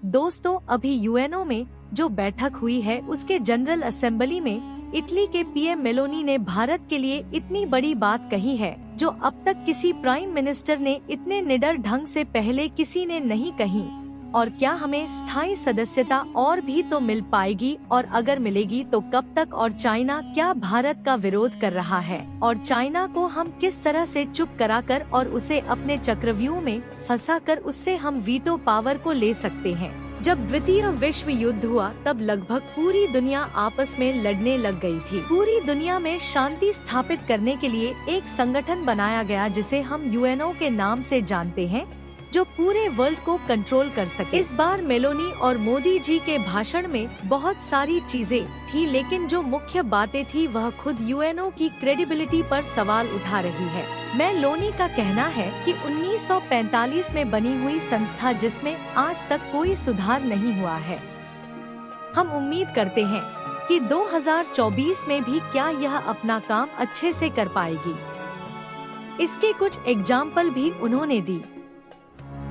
दोस्तों, अभी यूएनओ में जो बैठक हुई है उसके जनरल असेंबली में इटली के पीएम मेलोनी ने भारत के लिए इतनी बड़ी बात कही है जो अब तक किसी प्राइम मिनिस्टर ने इतने निडर ढंग से पहले किसी ने नहीं कही। और क्या हमें स्थायी सदस्यता और भी तो मिल पाएगी, और अगर मिलेगी तो कब तक? और चाइना क्या भारत का विरोध कर रहा है, और चाइना को हम किस तरह से चुप कराकर और उसे अपने चक्रव्यूह में फंसाकर उससे हम वीटो पावर को ले सकते हैं। जब द्वितीय विश्व युद्ध हुआ तब लगभग पूरी दुनिया आपस में लड़ने लग गई थी। पूरी दुनिया में शांति स्थापित करने के लिए एक संगठन बनाया गया जिसे हम यूएनओ के नाम से जानते हैं, जो पूरे वर्ल्ड को कंट्रोल कर सके। इस बार मेलोनी और मोदी जी के भाषण में बहुत सारी चीजें थी, लेकिन जो मुख्य बातें थी वह खुद यूएनओ की क्रेडिबिलिटी पर सवाल उठा रही है। मेलोनी का कहना है कि 1945 में बनी हुई संस्था जिसमें आज तक कोई सुधार नहीं हुआ है। हम उम्मीद करते हैं कि 2024 में भी क्या यह अपना काम अच्छे से कर पाएगी। इसके कुछ एग्जाम्पल भी उन्होंने दी।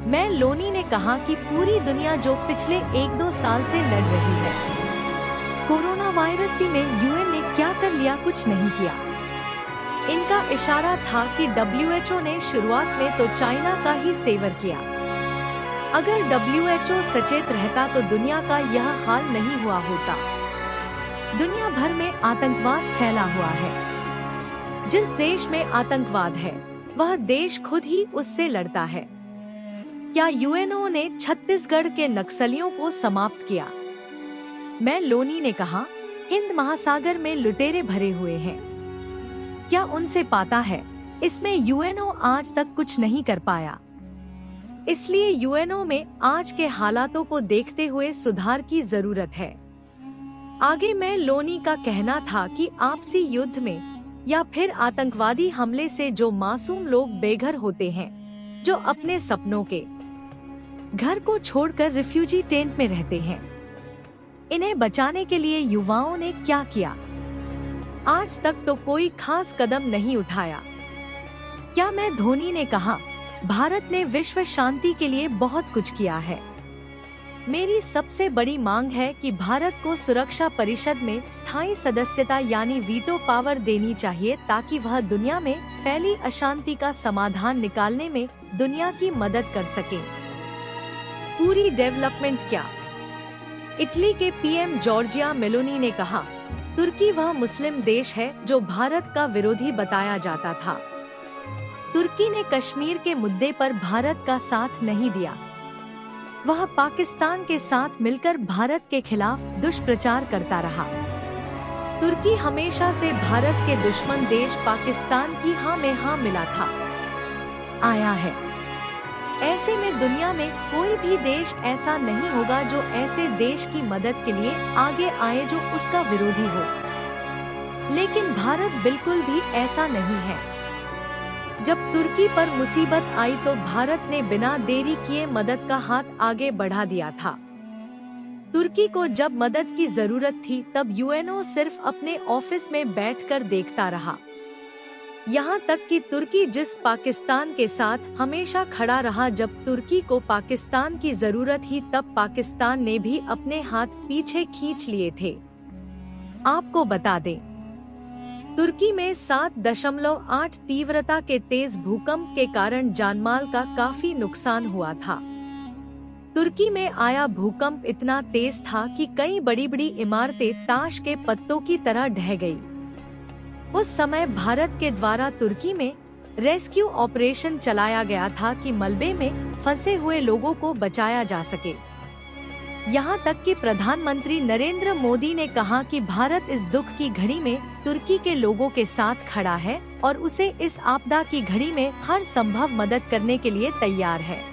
मेलोनी ने कहा कि पूरी दुनिया जो पिछले 1-2 साल से लड़ रही है कोरोना वायरस में, यूएन ने क्या कर लिया? कुछ नहीं किया। इनका इशारा था कि डब्ल्यूएचओ ने शुरुआत में तो चाइना का ही सेवर किया। अगर डब्ल्यूएचओ सचेत रहता तो दुनिया का यह हाल नहीं हुआ होता। दुनिया भर में आतंकवाद फैला हुआ है। जिस देश में आतंकवाद है वह देश खुद ही उससे लड़ता है। क्या यूएनओ ने छत्तीसगढ़ के नक्सलियों को समाप्त किया? मेलोनी ने कहा, हिंद महासागर में लुटेरे भरे हुए हैं। क्या उनसे पाता है? इसमें यूएनओ आज तक कुछ नहीं कर पाया। इसलिए यूएनओ में आज के हालातों को देखते हुए सुधार की जरूरत है। आगे मेलोनी का कहना था कि आपसी युद्ध में या फिर आतंकवादी हमले से जो मासूम लोग बेघर होते हैं, जो अपने सपनों के घर को छोड़कर रिफ्यूजी टेंट में रहते हैं, इन्हें बचाने के लिए युवाओं ने क्या किया? आज तक तो कोई खास कदम नहीं उठाया। क्या मैं धोनी ने कहा, भारत ने विश्व शांति के लिए बहुत कुछ किया है। मेरी सबसे बड़ी मांग है कि भारत को सुरक्षा परिषद में स्थायी सदस्यता यानी वीटो पावर देनी चाहिए, ताकि वह दुनिया में फैली अशांति का समाधान निकालने में दुनिया की मदद कर सके। पूरी डेवलपमेंट क्या? इटली के पीएम जॉर्जिया मेलोनी ने कहा, तुर्की वह मुस्लिम देश है जो भारत का विरोधी बताया जाता था। तुर्की ने कश्मीर के मुद्दे पर भारत का साथ नहीं दिया। वह पाकिस्तान के साथ मिलकर भारत के खिलाफ दुष्प्रचार करता रहा। तुर्की हमेशा से भारत के दुश्मन देश पाकिस्तान की हाँ में हाँ मिला था आया है। ऐसे में दुनिया में कोई भी देश ऐसा नहीं होगा जो ऐसे देश की मदद के लिए आगे आए जो उसका विरोधी हो। लेकिन भारत बिल्कुल भी ऐसा नहीं है। जब तुर्की पर मुसीबत आई तो भारत ने बिना देरी किए मदद का हाथ आगे बढ़ा दिया था। तुर्की को जब मदद की जरूरत थी तब यूएनओ सिर्फ अपने ऑफिस में बैठकर देखता रहा। यहाँ तक कि तुर्की जिस पाकिस्तान के साथ हमेशा खड़ा रहा, जब तुर्की को पाकिस्तान की जरूरत ही तब पाकिस्तान ने भी अपने हाथ पीछे खींच लिए थे। आपको बता दें, तुर्की में 7.8 तीव्रता के तेज भूकंप के कारण जानमाल का काफी नुकसान हुआ था। तुर्की में आया भूकंप इतना तेज था कि कई बड़ी बड़ी इमारतें ताश के पत्तों की तरह ढह गई। उस समय भारत के द्वारा तुर्की में रेस्क्यू ऑपरेशन चलाया गया था कि मलबे में फंसे हुए लोगों को बचाया जा सके। यहाँ तक कि प्रधानमंत्री नरेंद्र मोदी ने कहा कि भारत इस दुख की घड़ी में तुर्की के लोगों के साथ खड़ा है और उसे इस आपदा की घड़ी में हर संभव मदद करने के लिए तैयार है।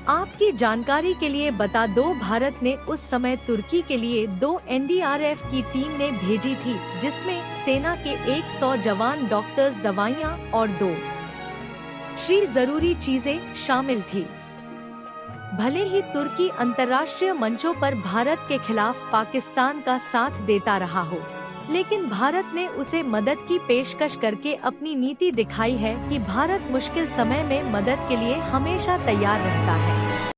आपकी जानकारी के लिए बता दो, भारत ने उस समय तुर्की के लिए 2 एनडीआरएफ की टीम ने भेजी थी, जिसमें सेना के 100 जवान, डॉक्टर्स, दवाइयां और 2 जरूरी चीजें शामिल थी। भले ही तुर्की अंतर्राष्ट्रीय मंचों पर भारत के खिलाफ पाकिस्तान का साथ देता रहा हो, लेकिन भारत ने उसे मदद की पेशकश करके अपनी नीति दिखाई है कि भारत मुश्किल समय में मदद के लिए हमेशा तैयार रहता है।